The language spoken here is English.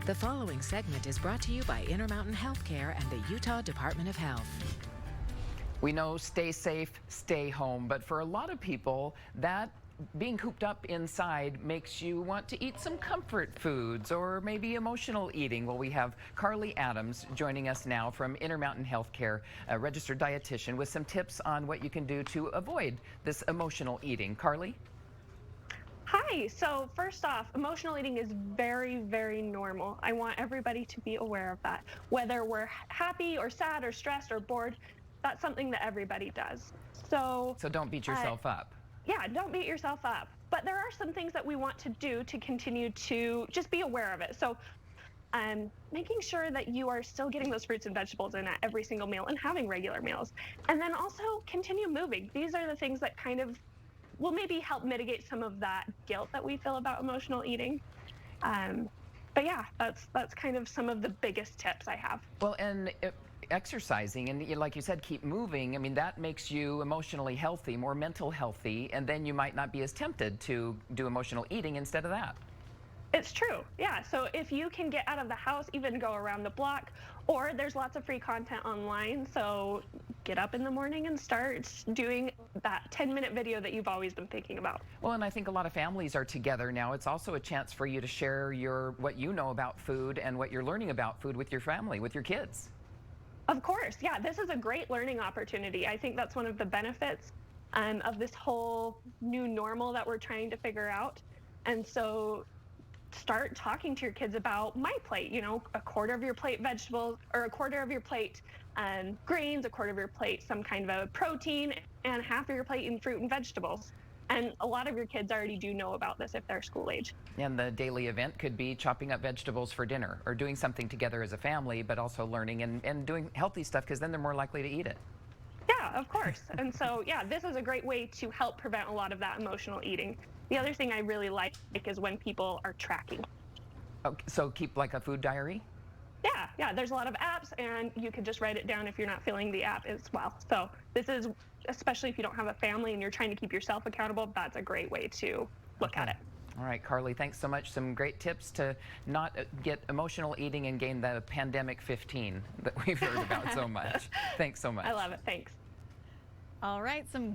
The following segment is brought to you by Intermountain Healthcare and the Utah Department of Health. We know stay safe, stay home, but for a lot of people, that being cooped up inside makes you want to eat some comfort foods or maybe emotional eating. Well, we have Carly Adams joining us now from Intermountain Healthcare, a registered dietitian, with some tips on what you can do to avoid this emotional eating. Carly? Hi. So first off, emotional eating is very, very normal. I want everybody to be aware of that. Whether we're happy or sad or stressed or bored, that's something that everybody does. So don't beat yourself up. Yeah, don't beat yourself up. But there are some things that we want to do to continue to just be aware of it. So making sure that you are still getting those fruits and vegetables in at every single meal and having regular meals. And then also continue moving. These are the things that kind of will maybe help mitigate some of that guilt that we feel about emotional eating. But yeah, that's kind of some of the biggest tips I have. Well, and exercising and like you said, keep moving. I mean, that makes you emotionally healthy, more mental healthy, and then you might not be as tempted to do emotional eating instead of that. It's true. Yeah. So if you can get out of the house, even go around the block, or there's lots of free content online. So get up in the morning and start doing that 10-minute video that you've always been thinking about. Well, and I think a lot of families are together now. It's also a chance for you to share what you know about food and what you're learning about food with your family, with your kids. Of course. Yeah. This is a great learning opportunity. I think that's one of the benefits of this whole new normal that we're trying to figure out. And so start talking to your kids about my plate, a quarter of your plate vegetables, or a quarter of your plate grains, a quarter of your plate some kind of a protein, and half of your plate in fruit and vegetables. And a lot of your kids already do know about this if they're school age. And the daily event could be chopping up vegetables for dinner or doing something together as a family, but also learning and doing healthy stuff, because then they're more likely to eat it. Yeah, of course. And so, yeah, this is a great way to help prevent a lot of that emotional eating. The other thing I really like is when people are tracking. Okay, so keep like a food diary? Yeah, there's a lot of apps, and you can just write it down if you're not filling the app as well. So this is, especially if you don't have a family and you're trying to keep yourself accountable, that's a great way to look at it. All right, Carly, thanks so much. Some great tips to not get emotional eating and gain the pandemic 15 that we've heard about so much. Thanks so much. I love it. Thanks. All right, some good